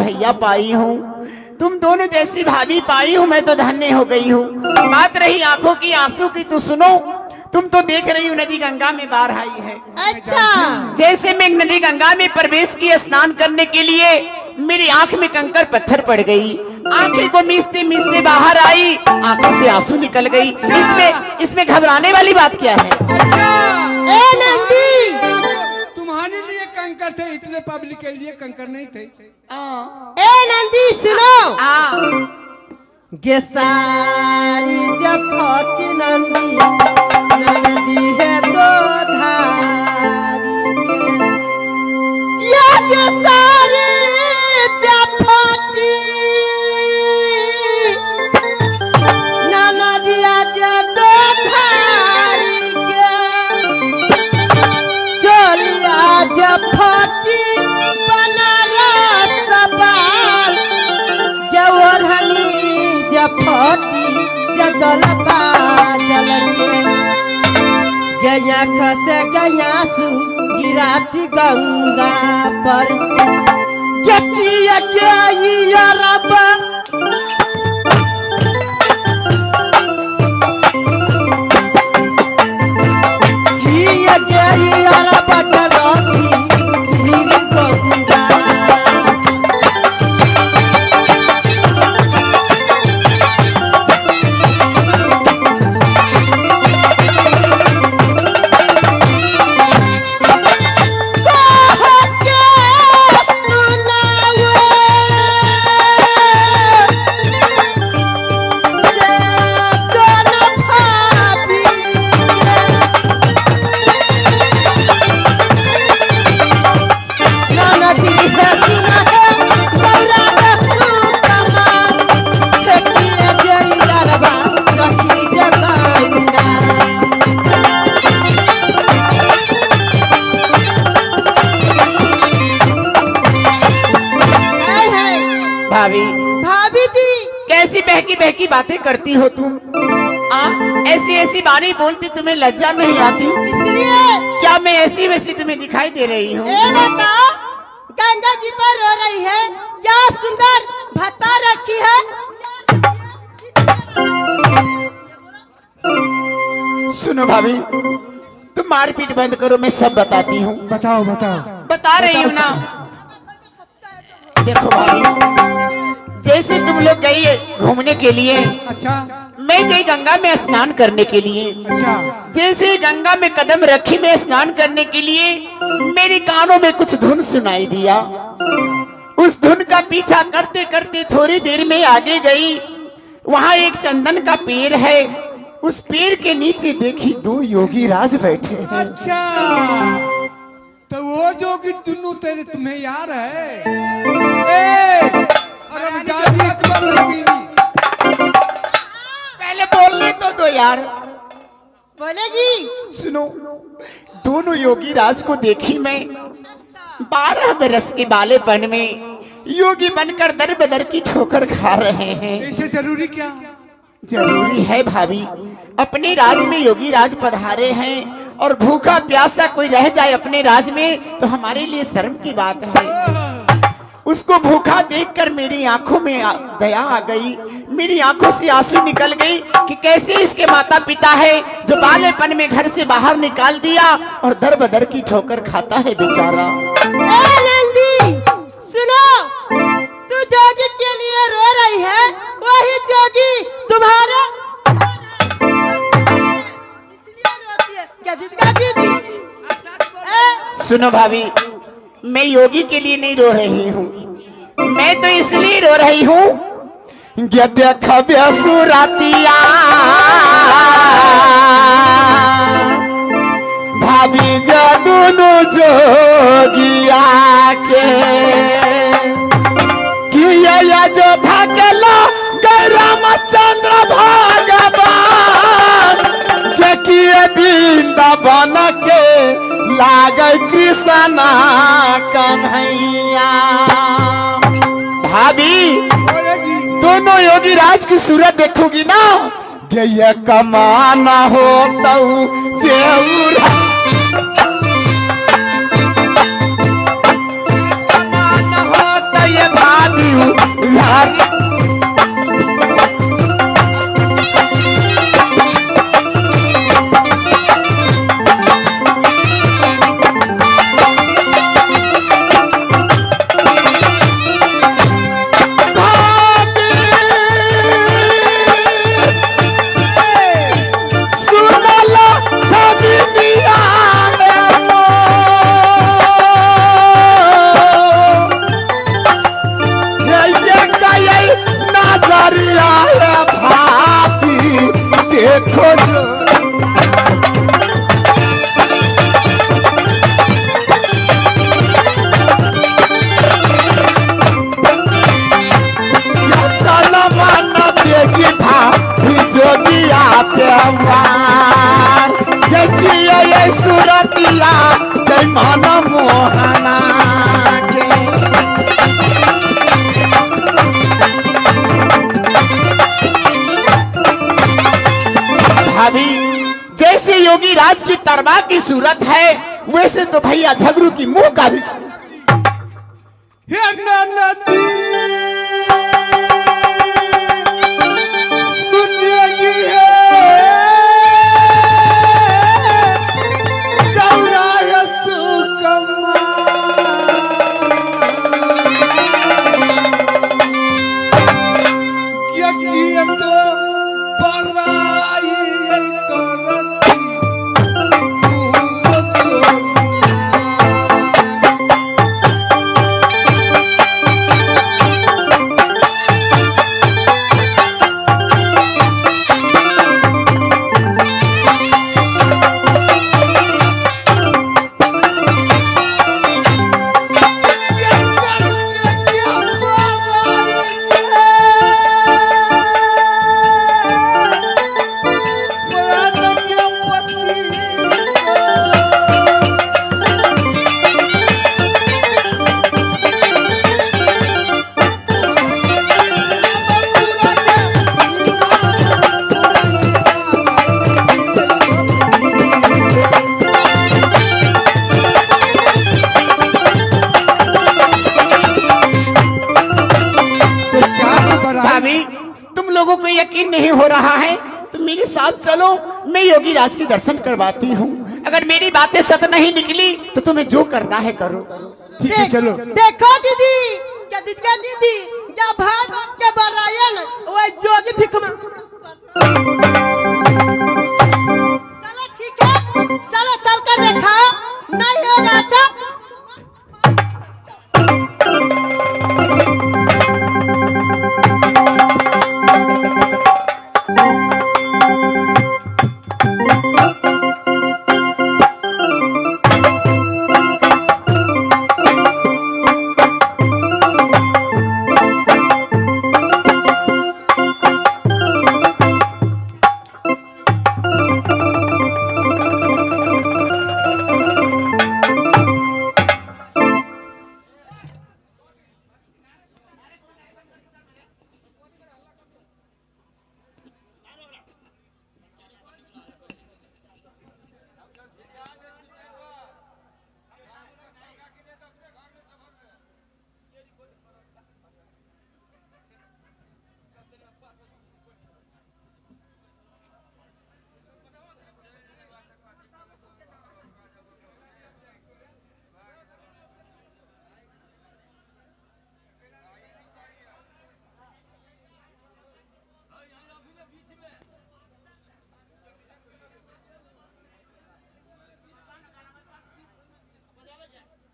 भैया पाई हूँ, तुम दोनों जैसी भाभी पाई हूँ, मैं तो धन्य हो गई हूँ। बात रही आंखों की आंसू की, तो सुनो, तुम तो देख रही हो नदी गंगा में बाढ़ आई है। अच्छा, जैसे मैं नदी गंगा में प्रवेश की स्नान करने के लिए मेरी आंख में कंकड़ पत्थर पड़ गई, आंखें को मीचते मीचते बाहर आई, आंखों से आंसू निकल गई। इसमें घबराने वाली बात क्या है? ए नंदी, तुम्हारे लिए कंकर थे, इतने पब्लिक के लिए कंकर नहीं थे। ए नंदी सुनो, गे सारी जब फटी नंदी, नंदी है दो धारी के, या जे सारी जब फटी नदिया जे दो धारी के, चलिया जब फटी बनारस बाल, जवरहनी जब फटी जगल बादल के, गया खसे गया सु गिराती गंगा पर, किया क्या रबा किया क्या रबा करती श्री गंगा। भाभी जी, कैसी बहकी बहकी बातें करती हो तुम? ऐसी ऐसी बातें बोलती तुम्हें लज्जा नहीं आती? इसलिए क्या मैं ऐसी वैसी तुम्हें दिखाई दे रही हूँ? ए बताओ, गंगा जी पर रो रही है, क्या सुंदर भत्ता रखी है। सुनो भाभी, तुम मारपीट बंद करो, मैं सब बताती हूँ। बताओ बताओ। बता रही हूँ ना। देखो भाभी, जैसे तुम लोग गई घूमने के लिए, अच्छा मैं गई गंगा में स्नान करने के लिए। अच्छा, जैसे गंगा में कदम रखी मैं स्नान करने के लिए, मेरे कानों में कुछ धुन सुनाई दिया। उस धुन का पीछा करते करते थोड़ी देर में आगे गई, वहाँ एक चंदन का पेड़ है, उस पेड़ के नीचे देखी दो योगी राज बैठे हैं। अच्छा, तो वो जोगी दोनों तेरे तुम्हें यार है। अरे दादी पहले बोलने तो दो यार। बोलेगी। सुनो, दोनों योगी राज को देखी मैं, 12 बरस के बालेपन में योगी बनकर दर बदर की ठोकर खा रहे हैं। ऐसे जरूरी क्या? जरूरी है भाभी, अपने राज में योगी राज पधारे हैं और भूखा प्यासा कोई रह जाए अपने राज में तो हमारे लिए शर्म की बात है। उसको भूखा देखकर मेरी आंखों में दया आ गई, मेरी आंखों से आंसू निकल गई कि कैसे इसके माता पिता है जो बालेपन में घर से बाहर निकाल दिया और दर बदर की ठोकर खाता है बेचारा। नंदी सुनो, तू जोगी के लिए रो रही है, वही जोगी तुम्हारा इसलिए रोती है क्या दीदी? सुनो भाभी, मैं योगी के लिए नहीं रो रही हूँ, मैं तो इसलिए रो रही हूँ सुरातिया भाभी दोनों जोगिया के किया जो थकलो रामचंद्र भगवान के किए वृंदावन के लागे कृष्णा कन्हैया। भाभी, दोनों योगी राज की सूरत देखोगी ना, ये कमाना हो तो कमाना हो तो ये भाभी उधारी देखो जो देगी था जोगिया प्यार देखिए ये सूरतिया मन मोहना भाभी जैसे योगी राज की तरबा की सूरत है वैसे तो भैया झगड़ू की मुंह का भी यकीन नहीं हो रहा है तो मेरे साथ चलो मैं योगी राज के दर्शन करवाती हूँ अगर मेरी बातें सत नहीं निकली तो तुम्हें जो करना है करो ठीक है चलो देखो दीदी क्या दीदी क्या भाग के बरायल वो जोगी भिखमा चलो ठीक है चलो चल कर देखा नहीं होगा अच्छा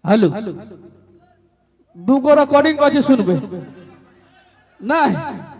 हेलो दुगो रिकॉर्डिंग कछे सुनबे नहीं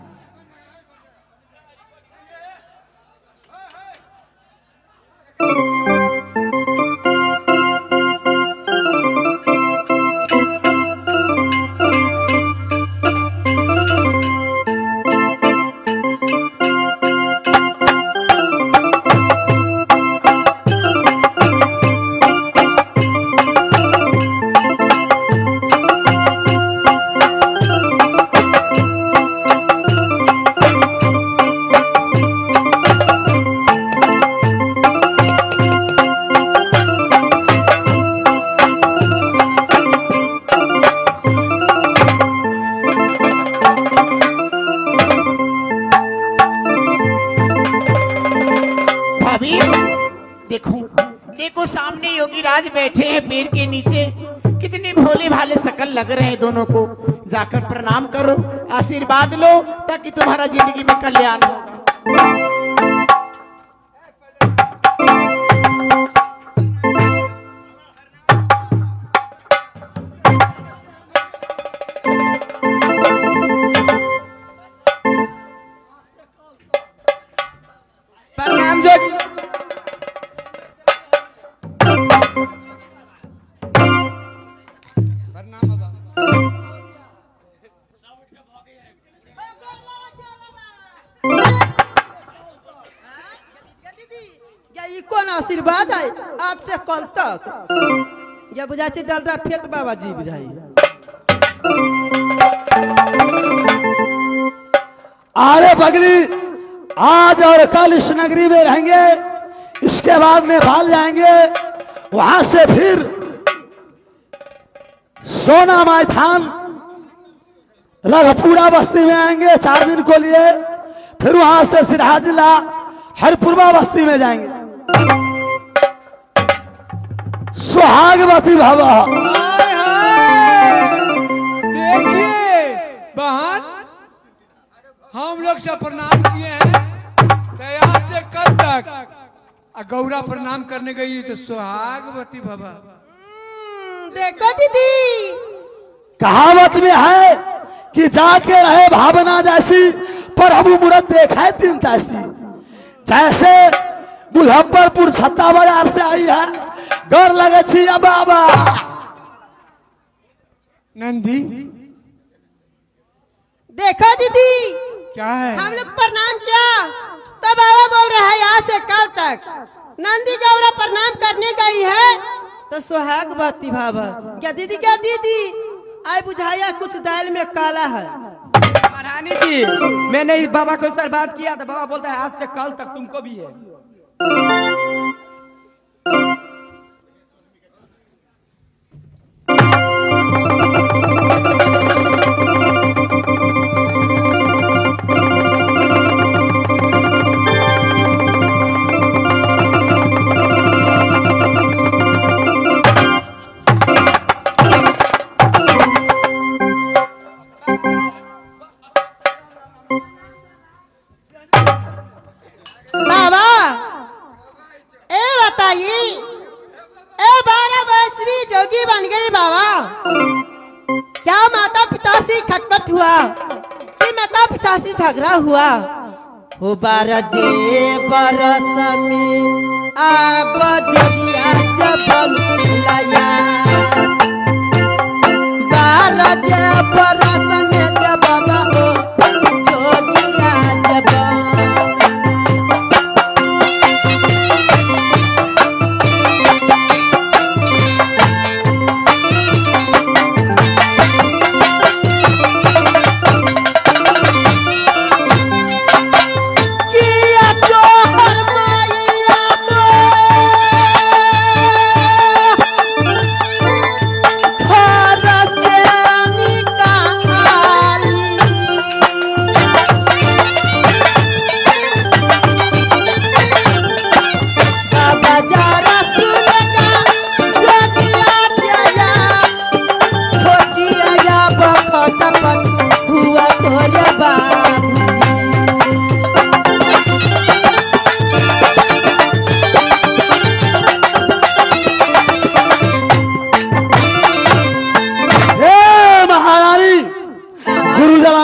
योगी राज बैठे हैं पेड़ के नीचे, कितने भोले भाले शकल लग रहे हैं दोनों को। जाकर प्रणाम करो, आशीर्वाद लो, ताकि तुम्हारा जिंदगी में कल्याण होगा। प्रणाम जोगी। ये कौन आशीर्वाद है आज से कल तक? ये बुझा डलरा फेट बाबा जी बुझाई। अरे बगली, आज और कल इस नगरी में रहेंगे, इसके बाद नेपाल जाएंगे, वहां से फिर सोना मैदान रघपुरा बस्ती में आएंगे 4 दिन को लिए, फिर वहां से सिरहा जिला हरपुरवा बस्ती में जाएंगे। सुहागवती भव। देखिए बहन, हम लोग से प्रणाम किए हैं, तैयार से कब तक गौरा प्रणाम करने गई तो सुहागवती भव। देखो दीदी, कहावत में है कि जाके रहे भावना जैसी, प्रभु मूरत देखा तीन तैसी। जैसे मुजफ्फरपुर छत्ता बाजार से आई है, गौर लगे छिया बाबा। नंदी देखो दीदी, क्या है? हम लोग प्रणाम किया तो बाबा बोल रहा है यहाँ से कल तक नंदी गौरा प्रणाम करने गई है तो सुहागवती भावा। क्या दीदी, क्या दीदी, आई बुझाया कुछ दाल में काला है। महारानी जी, मैंने इस बाबा को सर बात किया था, बाबा बोलता है आज से कल तक तुमको भी है। बाबा ए बताइए, ए 12 वर्षीय जोगी बन गई बाबा, क्या माता पिता से खटपट हुआ कि माता पिता से झगड़ा हुआ? हो 12 जे बरस में अब जोगिया जब बुलाया, 12 जे बरस में जब बाबा हो जोगिया जब।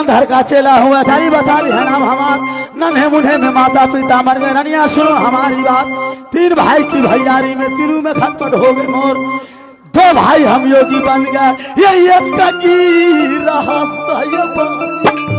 धर का चेला हुआ थारी बता रही है नाम हमार, नन्हे मुन्हे में माता पिता मर गए। रनिया सुनो हमारी बात, 3 भाई की भैयारी में तीनों में खटपट हो गए मोर। 2 भाई हम योगी बन गए, ये एक का की रहस्य।